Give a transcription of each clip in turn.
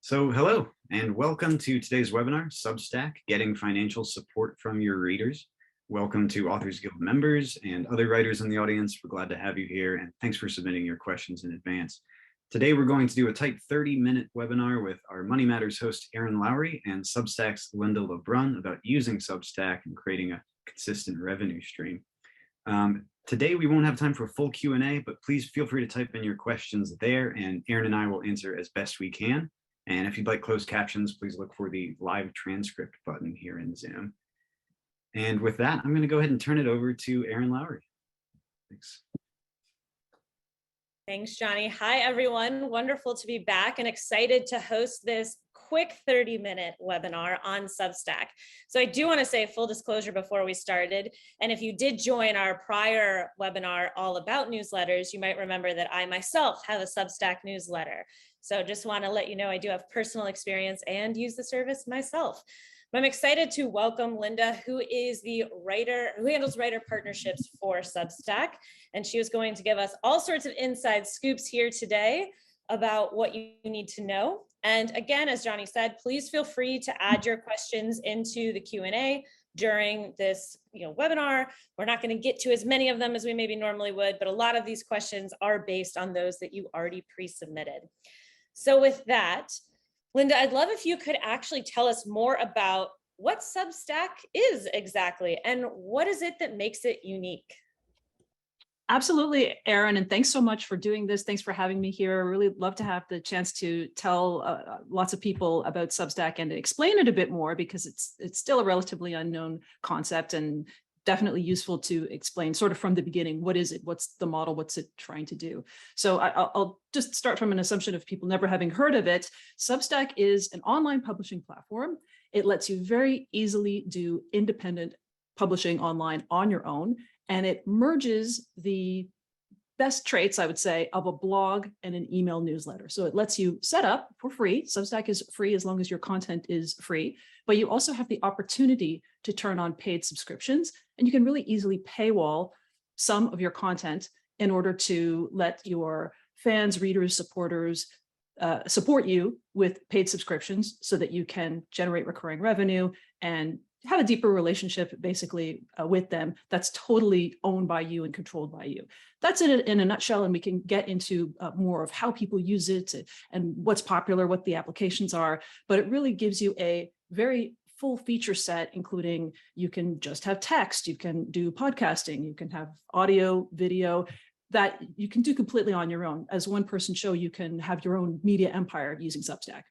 Hello and welcome to today's webinar, Substack, Getting Financial Support from Your Readers. Welcome to Authors Guild members and other writers in the audience. We're glad to have you here, and thanks for submitting your questions in advance. Today, we're going to do a tight 30-minute webinar with our Money Matters host, Erin Lowry, and Substack's Linda Lebrun about using Substack and creating a consistent revenue stream. Today, we won't have time for a full Q&A, but please feel free to type in your questions there, and Erin and I will answer as best we can. And if you'd like closed captions, please look for the live transcript button here in Zoom. And with that, I'm going to go ahead and turn it over to Erin Lowry. Thanks. Thanks, Johnny. Hi, everyone. Wonderful to be back and excited to host this quick 30-minute webinar on Substack. So I do want to say full disclosure before we started. And if you did join our prior webinar all about newsletters, you might remember that I myself have a Substack newsletter. So just want to let you know I do have personal experience and use the service myself. I'm excited to welcome Linda, who is the writer, who handles writer partnerships for Substack. And she was going to give us all sorts of inside scoops here today about what you need to know. And again, as Johnny said, please feel free to add your questions into the Q&A during this webinar. We're not going to get to as many of them as we maybe normally would, but a lot of these questions are based on those that you already pre-submitted. So with that, Linda, I'd love if you could actually tell us more about what Substack is exactly and what is it that makes it unique? Absolutely, Erin, and thanks so much for doing this. Thanks for having me here. I really love to have the chance to tell lots of people about Substack and explain it a bit more because it's still a relatively unknown concept and definitely useful to explain sort of from the beginning. What is it? What's the model? What's it trying to do? So I'll just start from an assumption of people never having heard of it. Substack is an online publishing platform. It lets you very easily do independent publishing online on your own. And it merges the best traits, I would say, of a blog and an email newsletter. So it lets you set up for free. Substack is free as long as your content is free, but you also have the opportunity to turn on paid subscriptions, and you can really easily paywall some of your content in order to let your fans, readers, supporters support you with paid subscriptions so that you can generate recurring revenue and have a deeper relationship basically with them that's totally owned by you and controlled by you. That's it in a nutshell, and we can get into more of how people use it and what's popular, what the applications are, but it really gives you a very full feature set, including you can just have text, you can do podcasting, you can have audio, video, that you can do completely on your own. As one person show, you can have your own media empire using Substack.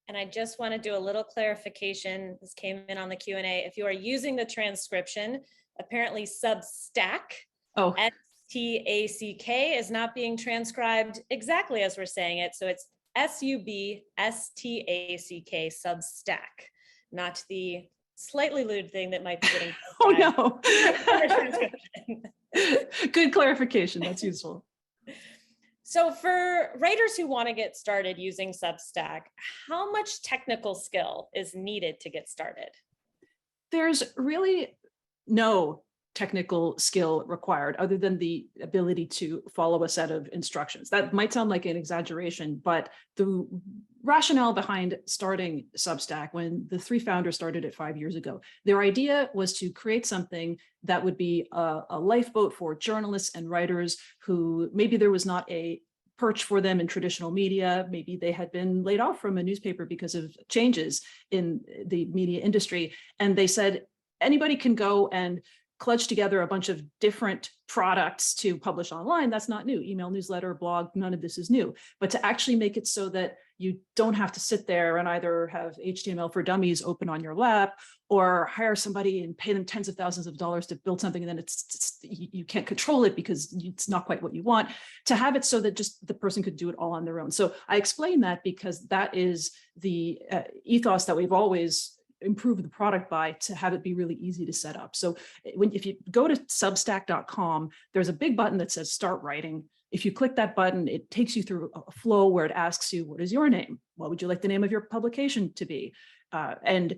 And I just want to do a little clarification. This came in on the Q&A. If you are using the transcription, apparently Substack, S-T-A-C-K, is not being transcribed exactly as we're saying it. So it's S-U-B-S-T-A-C-K, Substack, not the slightly lewd thing that might be getting oh no. Good clarification. That's useful. So for writers who want to get started using Substack, how much technical skill is needed to get started? There's really no technical skill required other than the ability to follow a set of instructions. That might sound like an exaggeration, but the rationale behind starting Substack, when the three founders started it 5 years ago, their idea was to create something that would be a lifeboat for journalists and writers who maybe there was not a perch for them in traditional media. Maybe they had been laid off from a newspaper because of changes in the media industry. And they said, anybody can go and clutch together a bunch of different products to publish online. That's not new. Email, newsletter, blog, none of this is new. But to actually make it so that you don't have to sit there and either have HTML for dummies open on your lap or hire somebody and pay them tens of thousands of dollars to build something, and then you can't control it because it's not quite what you want, to have it so that just the person could do it all on their own. So I explain that because that is the ethos that we've always improve the product by, to have it be really easy to set up. So if you go to substack.com, there's a big button that says start writing. If you click that button, it takes you through a flow where it asks you, what is your name? What would you like the name of your publication to be? And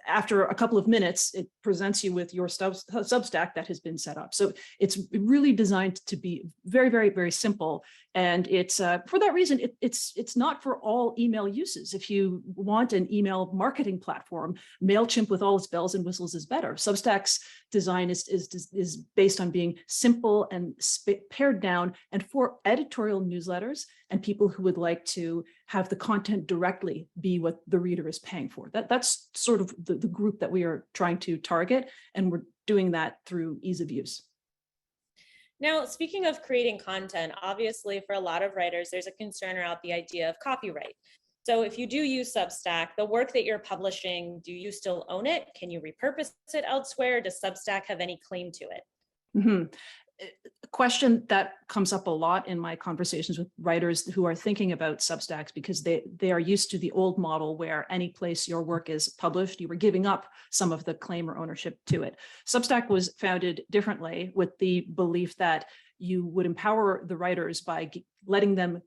after a couple of minutes, it presents you with your Substack that has been set up. So it's really designed to be very, very, very simple. And it's for that reason, it's not for all email uses. If you want an email marketing platform, MailChimp with all its bells and whistles is better. Substack's design is based on being simple and pared down, and for editorial newsletters and people who would like to have the content directly be what the reader is paying for. That's sort of the group that we are trying to target, and we're doing that through ease of use. Now, speaking of creating content, obviously for a lot of writers, there's a concern around the idea of copyright. So if you do use Substack, the work that you're publishing, do you still own it? Can you repurpose it elsewhere? Does Substack have any claim to it? Mm-hmm. A question that comes up a lot in my conversations with writers who are thinking about Substacks, because they are used to the old model where any place your work is published, you were giving up some of the claim or ownership to it. Substack was founded differently with the belief that you would empower the writers by letting them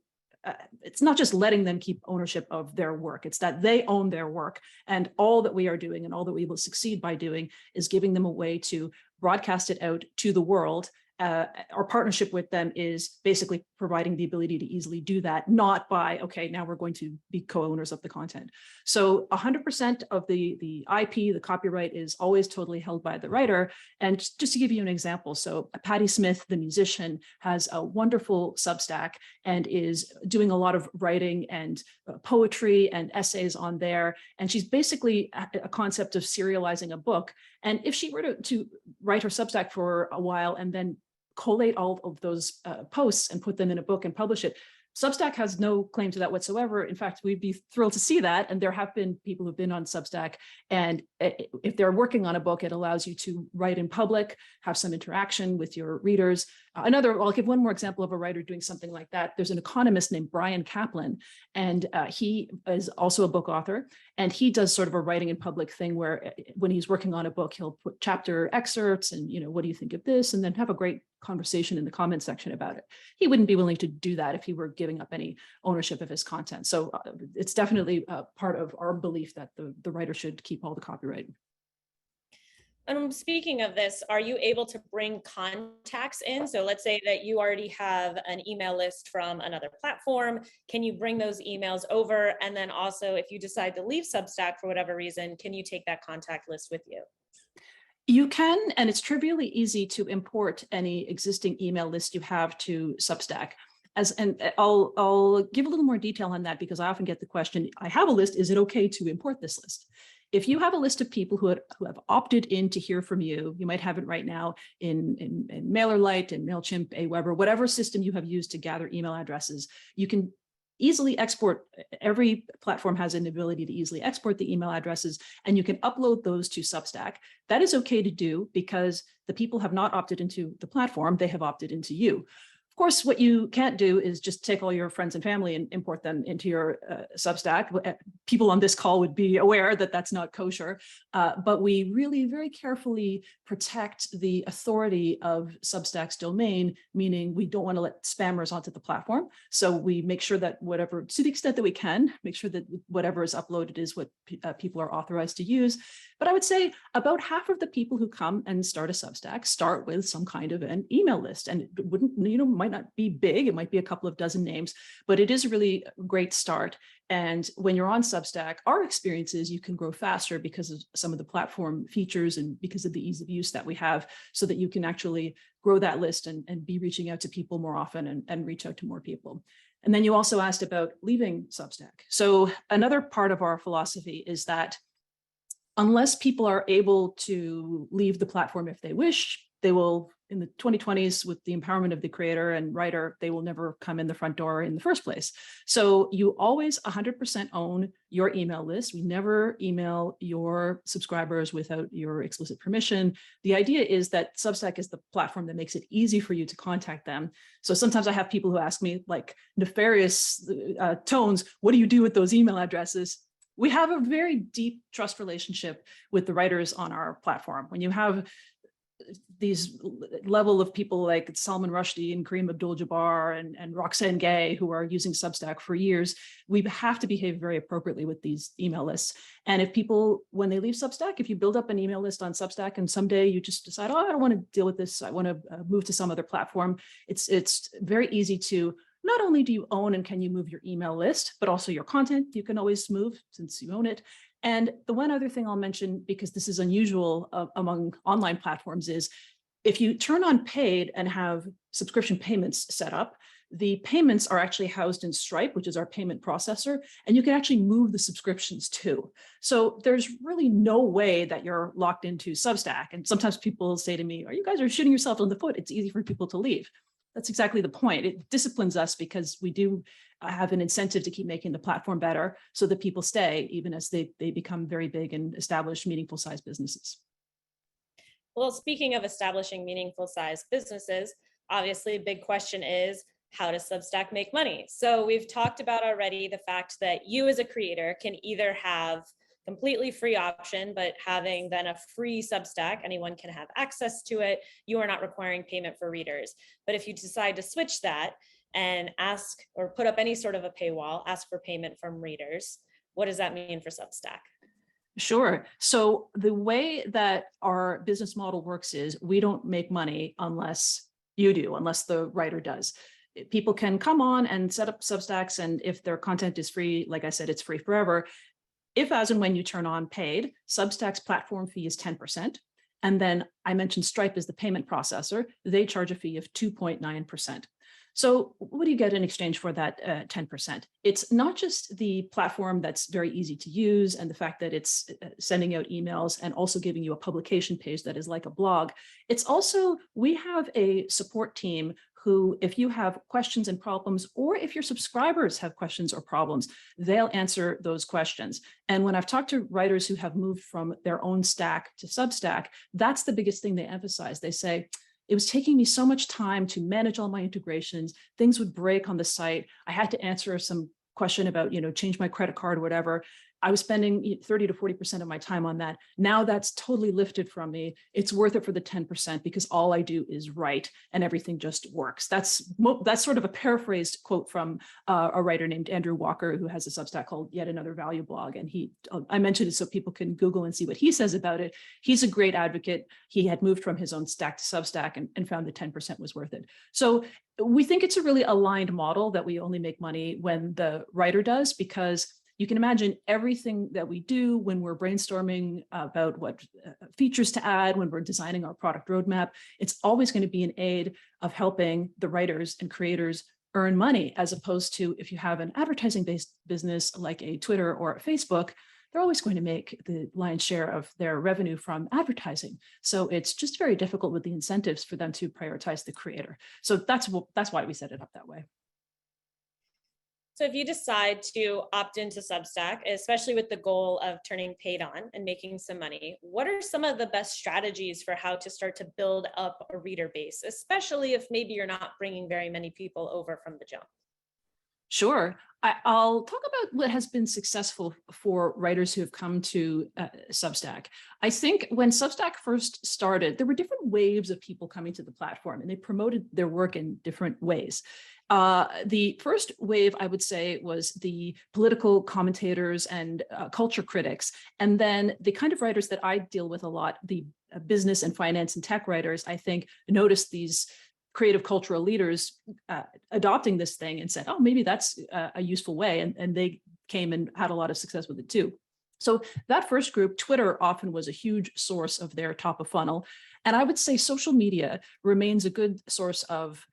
it's not just letting them keep ownership of their work, it's that they own their work. And all that we are doing and all that we will succeed by doing is giving them a way to broadcast it out to the world. Our partnership with them is basically providing the ability to easily do that, not by, okay, now we're going to be co-owners of the content. So 100% of the IP, the copyright, is always totally held by the writer. And just to give you an example, so Patti Smith, the musician, has a wonderful Substack and is doing a lot of writing and poetry and essays on there. And she's basically a concept of serializing a book. And if she were to write her Substack for a while and then collate all of those posts and put them in a book and publish it, Substack has no claim to that whatsoever. In fact, we'd be thrilled to see that. And there have been people who've been on Substack. And if they're working on a book, it allows you to write in public, have some interaction with your readers. I'll give one more example of a writer doing something like that. There's an economist named Brian Kaplan, and he is also a book author. And he does sort of a writing in public thing where when he's working on a book, he'll put chapter excerpts and, what do you think of this? And then have a great conversation in the comment section about it. He wouldn't be willing to do that if he were giving up any ownership of his content. So it's definitely part of our belief that the writer should keep all the copyright. And speaking of this, are you able to bring contacts in? So let's say that you already have an email list from another platform. Can you bring those emails over? And then also, if you decide to leave Substack for whatever reason, can you take that contact list with you? You can, and it's trivially easy to import any existing email list you have to Substack. And I'll give a little more detail on that because I often get the question, I have a list, is it okay to import this list? If you have a list of people who have opted in to hear from you, you might have it right now in MailerLite, in MailChimp, Aweber, whatever system you have used to gather email addresses, you can easily export. Every platform has an ability to easily export the email addresses, and you can upload those to Substack. That is okay to do because the people have not opted into the platform, they have opted into you. Of course, what you can't do is just take all your friends and family and import them into your Substack. People on this call would be aware that that's not kosher, but we really very carefully protect the authority of Substack's domain, meaning we don't want to let spammers onto the platform. So we make sure that whatever, to the extent that we can, make sure that whatever is uploaded is what people are authorized to use. But I would say about half of the people who come and start a Substack start with some kind of an email list, and it wouldn't, might not be big, it might be a couple of dozen names, but it is a really great start. And when you're on Substack, our experience is you can grow faster because of some of the platform features and because of the ease of use that we have, so that you can actually grow that list and be reaching out to people more often and reach out to more people. And then you also asked about leaving Substack. So another part of our philosophy is that unless people are able to leave the platform if they wish, they will, in the 2020s, with the empowerment of the creator and writer, they will never come in the front door in the first place. So you always 100% own your email list. We never email your subscribers without your explicit permission. The idea is that Substack is the platform that makes it easy for you to contact them. So sometimes I have people who ask me, like, nefarious tones, what do you do with those email addresses? We have a very deep trust relationship with the writers on our platform. When you have these level of people like Salman Rushdie and Kareem Abdul-Jabbar and Roxane Gay, who are using Substack for years, we have to behave very appropriately with these email lists. And if people, when they leave Substack, if you build up an email list on Substack and someday you just decide, oh, I don't want to deal with this, I want to move to some other platform, it's very easy to, not only do you own and can you move your email list, but also your content, you can always move since you own it. And the one other thing I'll mention, because this is unusual among online platforms, is if you turn on paid and have subscription payments set up, the payments are actually housed in Stripe, which is our payment processor, and you can actually move the subscriptions too. So there's really no way that you're locked into Substack. And sometimes people say to me, you guys are shooting yourself in the foot. It's easy for people to leave. That's exactly the point. It disciplines us because we do have an incentive to keep making the platform better so that people stay, even as they become very big and establish meaningful size businesses. Well, speaking of establishing meaningful size businesses, obviously a big question is, how does Substack make money? So we've talked about already the fact that you as a creator can either have completely free option, but having then a free Substack, anyone can have access to it. You are not requiring payment for readers. But if you decide to switch that and ask or put up any sort of a paywall, ask for payment from readers, what does that mean for Substack? Sure. So the way that our business model works is we don't make money unless you do, unless the writer does. People can come on and set up Substacks, and if their content is free, like I said, it's free forever. If, as and when you turn on paid, Substack's platform fee is 10%. And then I mentioned Stripe is the payment processor. They charge a fee of 2.9%. So what do you get in exchange for that 10%? It's not just the platform that's very easy to use and the fact that it's sending out emails and also giving you a publication page that is like a blog. It's also, we have a support team who, if you have questions and problems, or if your subscribers have questions or problems, they'll answer those questions. And when I've talked to writers who have moved from their own stack to Substack, that's the biggest thing they emphasize. They say, it was taking me so much time to manage all my integrations. Things would break on the site. I had to answer some question about, change my credit card or whatever. I was spending 30 to 40% of my time on that. Now that's totally lifted from me. It's worth it for the 10% because all I do is write and everything just works. That's sort of a paraphrased quote from a writer named Andrew Walker, who has a Substack called Yet Another Value Blog. And I mentioned it so people can Google and see what he says about it. He's a great advocate. He had moved from his own stack to Substack and found the 10% was worth it. So we think it's a really aligned model that we only make money when the writer does, because you can imagine everything that we do when we're brainstorming about what features to add, when we're designing our product roadmap, it's always going to be an aid of helping the writers and creators earn money, as opposed to if you have an advertising-based business like a Twitter or a Facebook, they're always going to make the lion's share of their revenue from advertising. So it's just very difficult with the incentives for them to prioritize the creator. So that's why we set it up that way. So if you decide to opt into Substack, especially with the goal of turning paid on and making some money, what are some of the best strategies for how to start to build up a reader base, especially if maybe you're not bringing very many people over from the jump? Sure. I'll talk about what has been successful for writers who have come to Substack. I think when Substack first started, there were different waves of people coming to the platform, and they promoted their work in different ways. The first wave, I would say, was the political commentators and culture critics. And then the kind of writers that I deal with a lot, the business and finance and tech writers, I think, noticed these creative cultural leaders adopting this thing and said, oh, maybe that's a useful way. And they came and had a lot of success with it too. So that first group, Twitter often was a huge source of their top of funnel. And I would say social media remains a good source of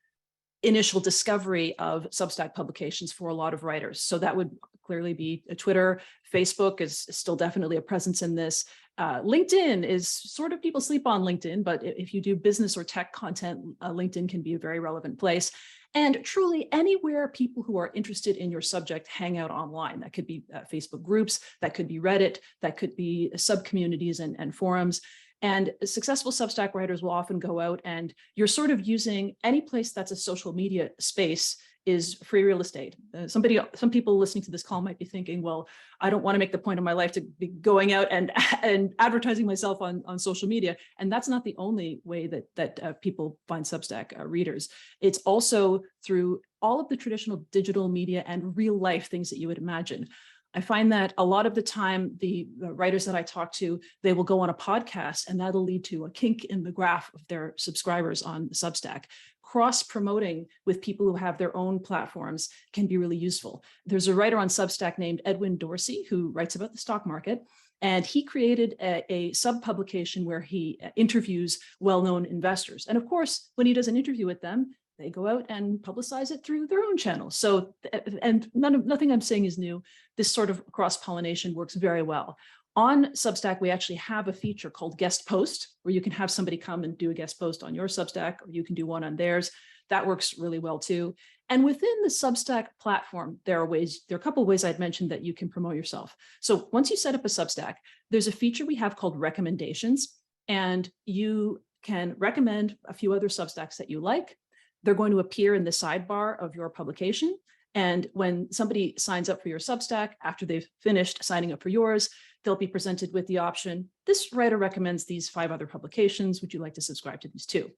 initial discovery of Substack publications for a lot of writers. So that would clearly be Twitter. Facebook is still definitely a presence in this. LinkedIn is sort of, people sleep on LinkedIn, but if you do business or tech content, LinkedIn can be a very relevant place. And truly anywhere people who are interested in your subject hang out online. That could be Facebook groups, that could be Reddit, that could be sub-communities and forums. And successful Substack writers will often go out and you're sort of using any place that's a social media space is free real estate. Some people listening to this call might be thinking, well, I don't want to make the point of my life to be going out and advertising myself on social media. And that's not the only way that people find Substack readers. It's also through all of the traditional digital media and real life things that you would imagine. I find that a lot of the time, the writers that I talk to, they will go on a podcast and that'll lead to a kink in the graph of their subscribers on Substack. Cross-promoting with people who have their own platforms can be really useful. There's a writer on Substack named Edwin Dorsey who writes about the stock market. And he created a sub-publication where he interviews well-known investors. And of course, when he does an interview with them, they go out and publicize it through their own channels. So, and nothing I'm saying is new. This sort of cross-pollination works very well. On Substack, we actually have a feature called Guest Post, where you can have somebody come and do a guest post on your Substack, or you can do one on theirs. That works really well too. And within the Substack platform, there are a couple of ways I'd mentioned that you can promote yourself. So once you set up a Substack, there's a feature we have called recommendations, and you can recommend a few other Substacks that you like. They're going to appear in the sidebar of your publication. And when somebody signs up for your Substack, after they've finished signing up for yours, they'll be presented with the option, this writer recommends these 5 other publications. Would you like to subscribe to these too?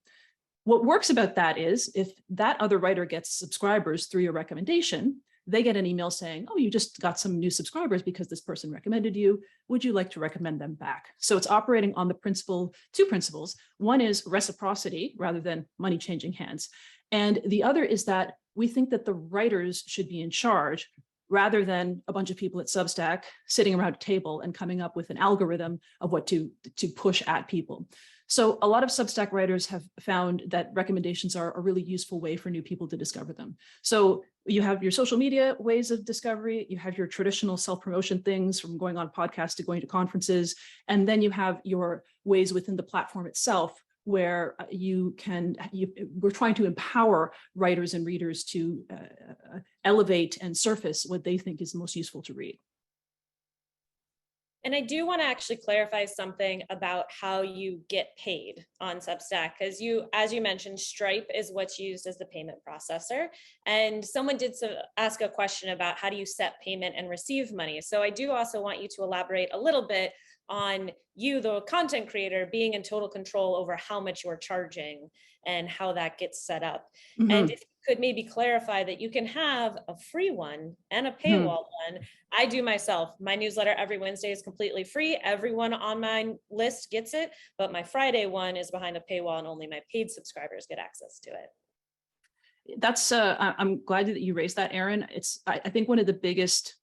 What works about that is if that other writer gets subscribers through your recommendation, they get an email saying, oh, you just got some new subscribers because this person recommended you. Would you like to recommend them back? So it's operating on the two principles. One is reciprocity rather than money changing hands. And the other is that we think that the writers should be in charge rather than a bunch of people at Substack sitting around a table and coming up with an algorithm of what to push at people. So a lot of Substack writers have found that recommendations are a really useful way for new people to discover them. So you have your social media ways of discovery, you have your traditional self-promotion things from going on podcasts to going to conferences, and then you have your ways within the platform itself where we're trying to empower writers and readers to elevate and surface what they think is most useful to read. And I do want to actually clarify something about how you get paid on Substack, because as you mentioned, Stripe is what's used as the payment processor. And someone did ask a question about how do you set payment and receive money. So I do also want you to elaborate a little bit on you, the content creator, being in total control over how much you're charging and how that gets set up. Mm-hmm. And if you could maybe clarify that you can have a free one and a paywall one. I do myself. My newsletter every Wednesday is completely free. Everyone on my list gets it, but my Friday one is behind a paywall and only my paid subscribers get access to it. That's I'm glad that you raised that, Erin. I think one of the biggest,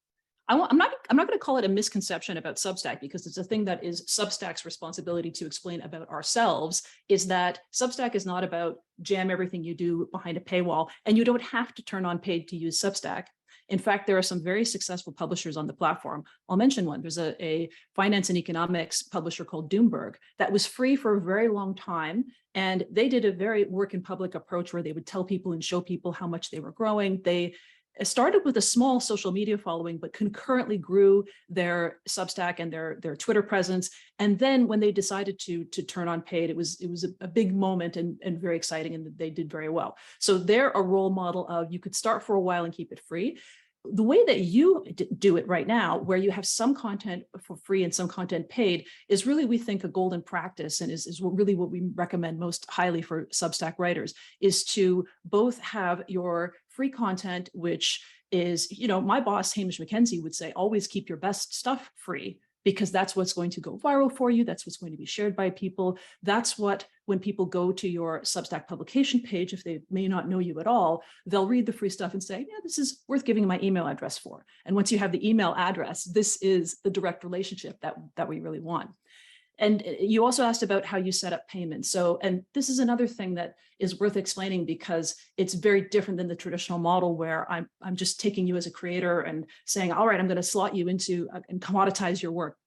I'm not going to call it a misconception about Substack, because it's a thing that is Substack's responsibility to explain about ourselves, is that Substack is not about jam everything you do behind a paywall, and you don't have to turn on paid to use Substack. In fact, there are some very successful publishers on the platform. I'll mention one. There's a finance and economics publisher called Doomberg that was free for a very long time. And they did a very work in public approach where they would tell people and show people how much they were growing. They started with a small social media following, but concurrently grew their Substack and their Twitter presence. And then when they decided to turn on paid, it was a big moment and very exciting, and they did very well. So they're a role model of you could start for a while and keep it free. The way that you do it right now, where you have some content for free and some content paid, is really, we think, a golden practice, and is really what we recommend most highly for Substack writers, is to both have your free content, which is, my boss, Hamish McKenzie, would say, always keep your best stuff free, because that's what's going to go viral for you. That's what's going to be shared by people. That's what, when people go to your Substack publication page, if they may not know you at all, they'll read the free stuff and say, yeah, this is worth giving my email address for. And once you have the email address, this is the direct relationship that we really want. And you also asked about how you set up payments. So, and this is another thing that is worth explaining, because it's very different than the traditional model where I'm just taking you as a creator and saying, all right, I'm going to slot you into and commoditize your work.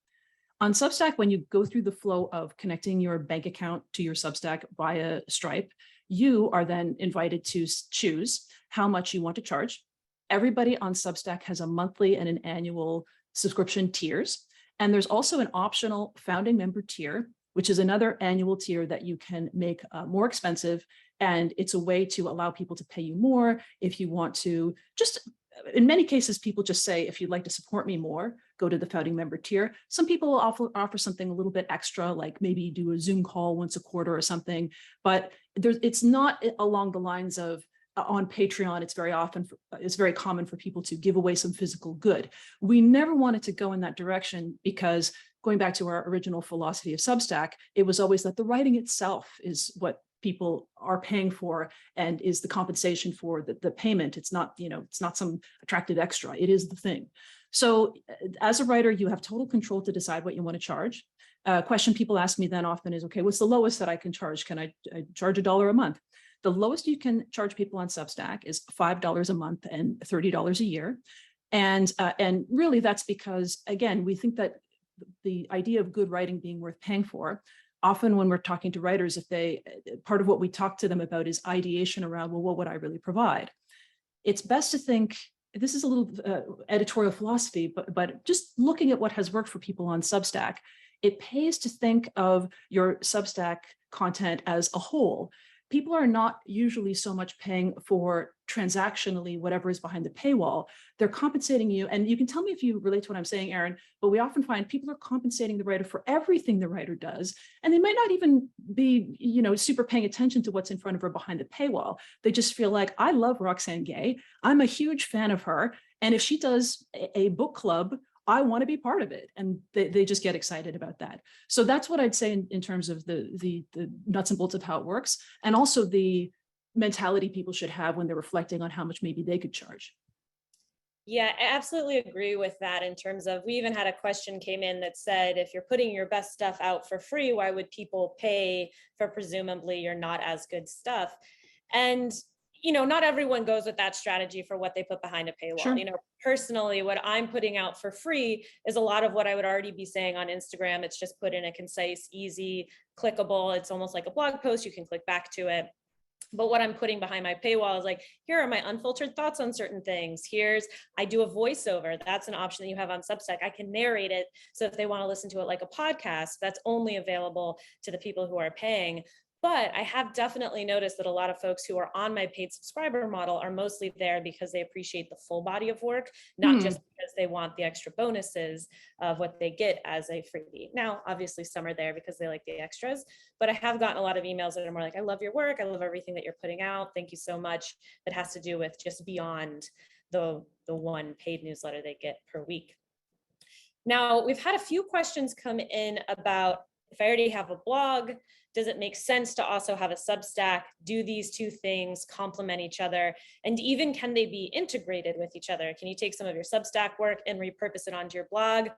On Substack, when you go through the flow of connecting your bank account to your Substack via Stripe, you are then invited to choose how much you want to charge. Everybody on Substack has a monthly and an annual subscription tiers. And there's also an optional founding member tier, which is another annual tier that you can make more expensive And it's a way to allow people to pay you more. If you want to just, in many cases, people just say, if you'd like to support me more, go to the founding member tier. Some people will offer something a little bit extra, like maybe do a Zoom call once a quarter or something, but it's not along the lines of on Patreon. It's very common for people to give away some physical good. We never wanted to go in that direction because going back to our original philosophy of Substack, it was always that the writing itself is what people are paying for and is the compensation for the payment. It's not, it's not some attractive extra. It is the thing. So as a writer, you have total control to decide what you want to charge. Question people ask me then often is, okay, what's the lowest that I can charge? Can I charge $1 a month? The lowest you can charge people on Substack is $5 a month and $30 a year. And really that's because, again, we think that the idea of good writing being worth paying for. Often when we're talking to writers, part of what we talk to them about is ideation around, well, what would I really provide? It's best to think, this is a little editorial philosophy, but just looking at what has worked for people on Substack, it pays to think of your Substack content as a whole. People are not usually so much paying for transactionally whatever is behind the paywall. They're compensating you, and you can tell me if you relate to what I'm saying, Erin, but we often find people are compensating the writer for everything the writer does, and they might not even be, super paying attention to what's in front of her behind the paywall. They just feel like, I love Roxane Gay, I'm a huge fan of her, and if she does a book club, I want to be part of it. And they just get excited about that. So that's what I'd say in terms of the nuts and bolts of how it works. And also the mentality people should have when they're reflecting on how much maybe they could charge. Yeah, I absolutely agree with that in terms of, we even had a question came in that said, if you're putting your best stuff out for free, why would people pay for presumably your not as good stuff? And not everyone goes with that strategy for what they put behind a paywall. Sure. Personally, what I'm putting out for free is a lot of what I would already be saying on Instagram. It's just put in a concise, easy, clickable. It's almost like a blog post. You can click back to it. But what I'm putting behind my paywall is like, here are my unfiltered thoughts on certain things. I do a voiceover. That's an option that you have on Substack. I can narrate it. So if they want to listen to it like a podcast, that's only available to the people who are paying. But I have definitely noticed that a lot of folks who are on my paid subscriber model are mostly there because they appreciate the full body of work, not just because they want the extra bonuses of what they get as a freebie. Now, obviously some are there because they like the extras, but I have gotten a lot of emails that are more like, I love your work. I love everything that you're putting out. Thank you so much. That has to do with just beyond the one paid newsletter they get per week. Now, we've had a few questions come in about, if I already have a blog, does it make sense to also have a Substack? Do these two things complement each other? And even can they be integrated with each other? Can you take some of your Substack work and repurpose it onto your blog?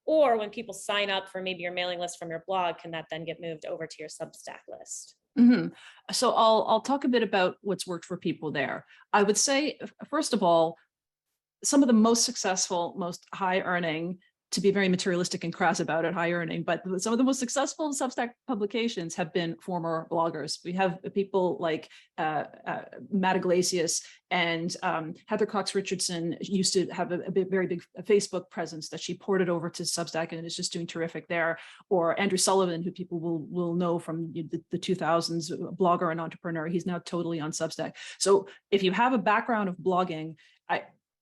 Or when people sign up for maybe your mailing list from your blog, can that then get moved over to your Substack list? Mm-hmm. So I'll talk a bit about what's worked for people there. I would say, first of all, some of the most successful, most high earning, to be very materialistic and crass about it, high earning, but some of the most successful Substack publications have been former bloggers. We have people like Matt Iglesias and Heather Cox Richardson used to have a very big Facebook presence that she ported over to Substack and is just doing terrific there. Or Andrew Sullivan, who people will know from the 2000s, blogger and entrepreneur. He's now totally on Substack. So if you have a background of blogging,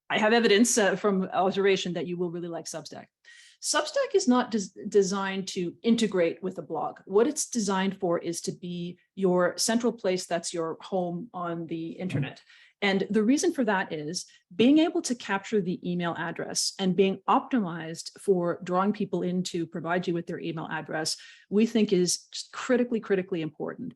I have evidence from observation that you will really like Substack. Substack is not designed to integrate with a blog. What it's designed for is to be your central place that's your home on the internet. And the reason for that is being able to capture the email address and being optimized for drawing people in to provide you with their email address, we think is just critically important.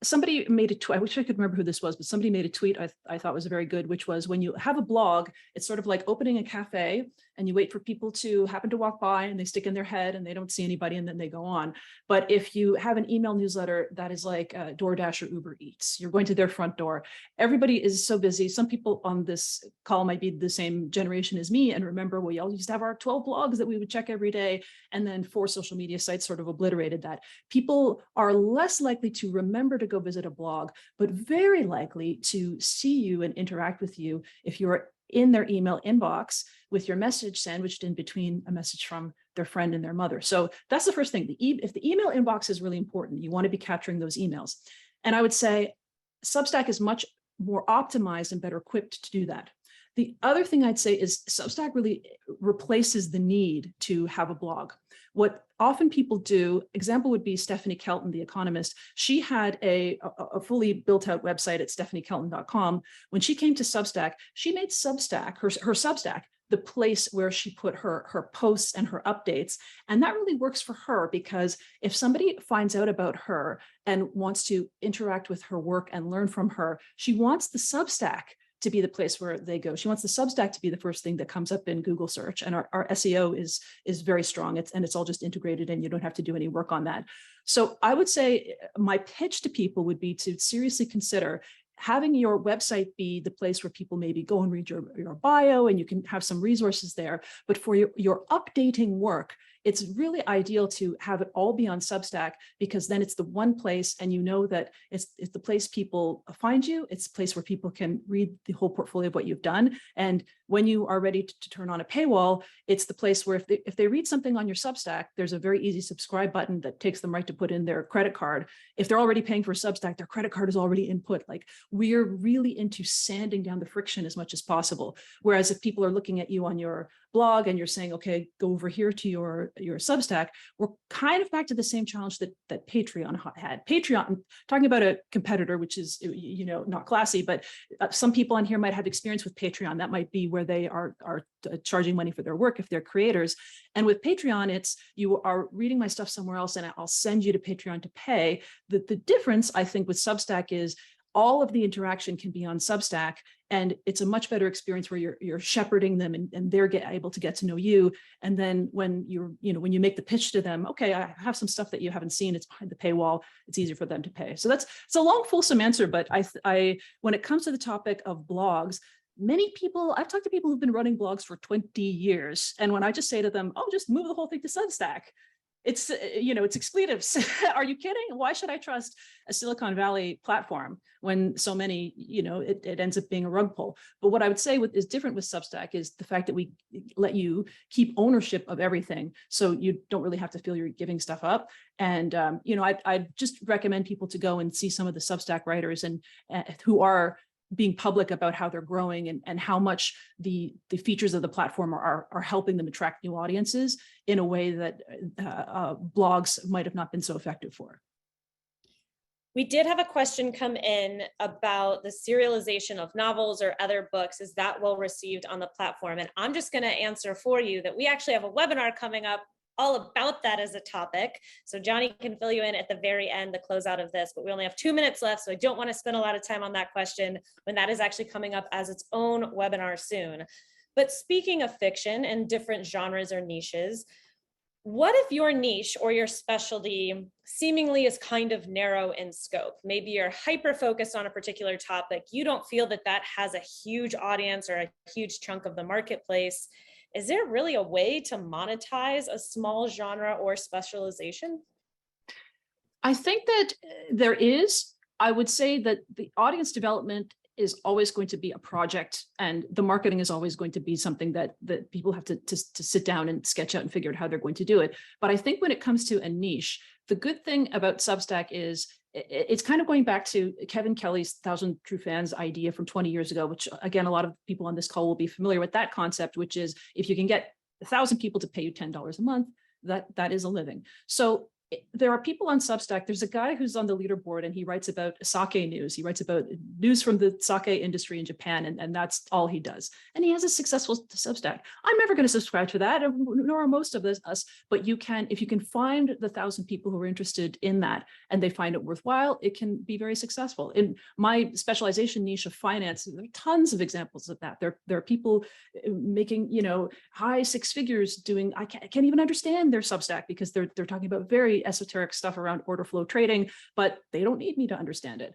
Somebody made a tweet, I wish I could remember who this was, but somebody made a tweet I thought was very good, which was, when you have a blog, it's sort of like opening a cafe and you wait for people to happen to walk by and they stick in their head and they don't see anybody and then they go on. But if you have an email newsletter, that is like DoorDash or Uber Eats. You're going to their front door. Everybody is so busy. Some people on this call might be the same generation as me and remember we all used to have our 12 blogs that we would check every day, and then 4 social media sites sort of obliterated that. People are less likely to remember to go visit a blog, but very likely to see you and interact with you if you're in their email inbox with your message sandwiched in between a message from their friend and their mother. So that's the first thing. If the email inbox is really important, you want to be capturing those emails. And I would say Substack is much more optimized and better equipped to do that. The other thing I'd say is Substack really replaces the need to have a blog. What often people do, example would be Stephanie Kelton, the economist. She had a fully built out website at stephaniekelton.com. When she came to Substack, she made Substack, her Substack, the place where she put her posts and her updates. And that really works for her, because if somebody finds out about her and wants to interact with her work and learn from her, she wants the Substack to be the place where they go. She wants the Substack to be the first thing that comes up in Google search. And our SEO is very strong. It's all just integrated, and you don't have to do any work on that. So I would say my pitch to people would be to seriously consider having your website be the place where people maybe go and read your bio, and you can have some resources there. But for your updating work, it's really ideal to have it all be on Substack, because then it's the one place, and you know that it's the place people find you. It's the place where people can read the whole portfolio of what you've done. And when you are ready to turn on a paywall, it's the place where if they read something on your Substack, there's a very easy subscribe button that takes them right to put in their credit card. If they're already paying for Substack, their credit card is already input. Like, we're really into sanding down the friction as much as possible. Whereas if people are looking at you on your blog and you're saying, okay, go over here to your Substack, we're kind of back to the same challenge that Patreon had. Patreon, I'm talking about a competitor, which is, not classy, but some people on here might have experience with Patreon. That might be where they are charging money for their work if they're creators. And with Patreon, it's you are reading my stuff somewhere else and I'll send you to Patreon to pay. The difference, I think, with Substack is all of the interaction can be on Substack, and it's a much better experience where you're shepherding them and they're able to get to know you. And then when when you make the pitch to them, okay, I have some stuff that you haven't seen, it's behind the paywall, it's easier for them to pay. So it's a long, fulsome answer, but I when it comes to the topic of blogs, many people, I've talked to people who've been running blogs for 20 years. And when I just say to them, oh, just move the whole thing to Substack, it's expletives. Are you kidding? Why should I trust a Silicon Valley platform when so many, it ends up being a rug pull? But what I would say is different with Substack is the fact that we let you keep ownership of everything. So you don't really have to feel you're giving stuff up. And, I just recommend people to go and see some of the Substack writers and who are being public about how they're growing and how much the features of the platform are helping them attract new audiences in a way that blogs might have not been so effective for. We did have a question come in about the serialization of novels or other books. Is that well received on the platform? And I'm just going to answer for you that we actually have a webinar coming up all about that as a topic. So Johnny can fill you in at the very end, the closeout of this, but we only have 2 minutes left. So I don't want to spend a lot of time on that question when that is actually coming up as its own webinar soon. But speaking of fiction and different genres or niches, what if your niche or your specialty seemingly is kind of narrow in scope? Maybe you're hyper-focused on a particular topic. You don't feel that that has a huge audience or a huge chunk of the marketplace. Is there really a way to monetize a small genre or specialization? I think that there is. I would say that the audience development is always going to be a project, and the marketing is always going to be something that people have to sit down and sketch out and figure out how they're going to do it. But I think when it comes to a niche, the good thing about Substack is it's kind of going back to Kevin Kelly's 1,000 True Fans idea from 20 years ago, which again, a lot of people on this call will be familiar with that concept, which is if you can get 1,000 people to pay you $10 a month, that is a living. So there are people on Substack. There's a guy who's on the leaderboard and he writes about sake news. He writes about news from the sake industry in Japan, and that's all he does. And he has a successful Substack. I'm never going to subscribe to that, nor are most of us, but you can, if you can find the 1,000 people who are interested in that and they find it worthwhile, it can be very successful. In my specialization niche of finance, there are tons of examples of that. There are people making, high six figures doing, I can't even understand their Substack because they're talking about very esoteric stuff around order flow trading, but they don't need me to understand it.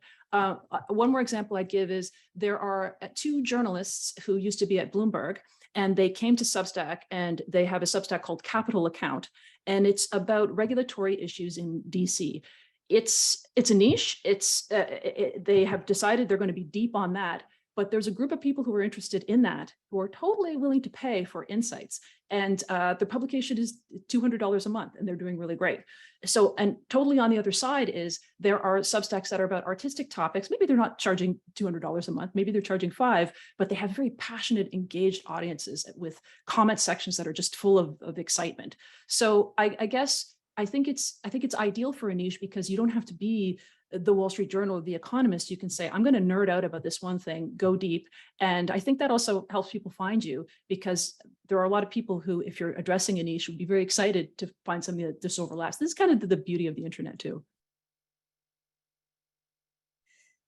One more example I'd give is there are 2 journalists who used to be at Bloomberg, and they came to Substack, and they have a Substack called Capital Account, and it's about regulatory issues in DC. It's a niche. They have decided they're going to be deep on that. but there's a group of people who are interested in that, who are totally willing to pay for insights. And the publication is $200 a month, and they're doing really great. So, and totally on the other side is there are Substacks that are about artistic topics. Maybe they're not charging $200 a month, maybe they're charging $5, but they have very passionate, engaged audiences with comment sections that are just full of excitement. So I guess I think it's ideal for a niche, because you don't have to be the Wall Street Journal or the Economist. You can say, I'm going to nerd out about this one thing, go deep. And I think that also helps people find you, because there are a lot of people who, if you're addressing a niche, would be very excited to find something that this overlaps. This is kind of the beauty of the internet too.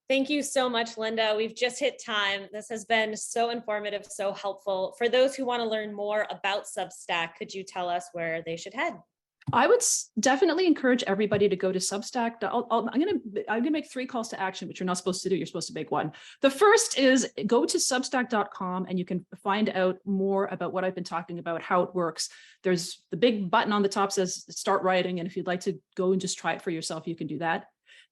Thank you so much, Linda. We've just hit time. This has been so informative, so helpful. For those who want to learn more about Substack, could you tell us where they should head? I would definitely encourage everybody to go to Substack. I'm gonna make 3 calls to action, which you're not supposed to do. You're supposed to make 1. The first is go to substack.com, and you can find out more about what I've been talking about, how it works. There's the big button on the top says start writing, and if you'd like to go and just try it for yourself, you can do that.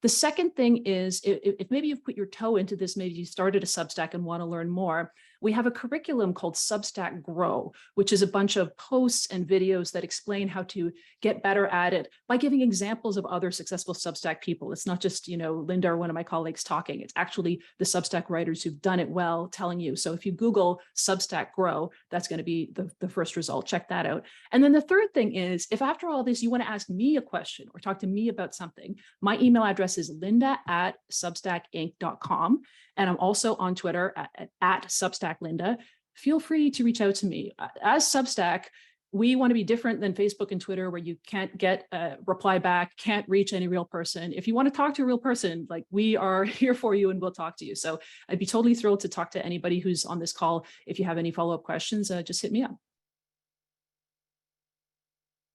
The second thing is, if maybe you've put your toe into this, maybe you started a Substack and want to learn more, we have a curriculum called Substack Grow, which is a bunch of posts and videos that explain how to get better at it by giving examples of other successful Substack people. It's not just, Linda or one of my colleagues talking. It's actually the Substack writers who've done it well telling you. So if you Google Substack Grow, that's going to be the first result. Check that out. And then the third thing is, if after all this, you want to ask me a question or talk to me about something, my email address is linda@substackinc.com. And I'm also on Twitter at SubstackLinda. Feel free to reach out to me. As Substack, we want to be different than Facebook and Twitter, where you can't get a reply back, can't reach any real person. If you want to talk to a real person, like, we are here for you and we'll talk to you. So I'd be totally thrilled to talk to anybody who's on this call. If you have any follow-up questions, just hit me up.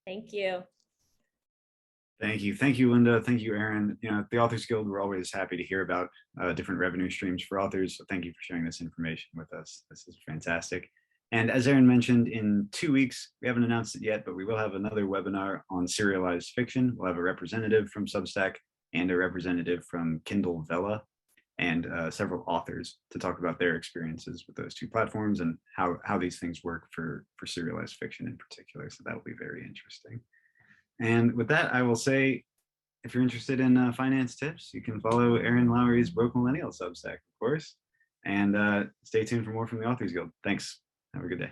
Thank you. Thank you. Thank you, Linda. Thank you, Erin. At the Authors Guild, we're always happy to hear about different revenue streams for authors. So thank you for sharing this information with us. This is fantastic. And as Erin mentioned, in 2 weeks, we haven't announced it yet, but we will have another webinar on serialized fiction. We'll have a representative from Substack and a representative from Kindle Vella, and several authors to talk about their experiences with those 2 platforms and how these things work for serialized fiction in particular. So that'll be very interesting. And with that, I will say, if you're interested in finance tips, you can follow Erin Lowry's Broke Millennial Substack, of course, and stay tuned for more from the Authors Guild. Thanks. Have a good day.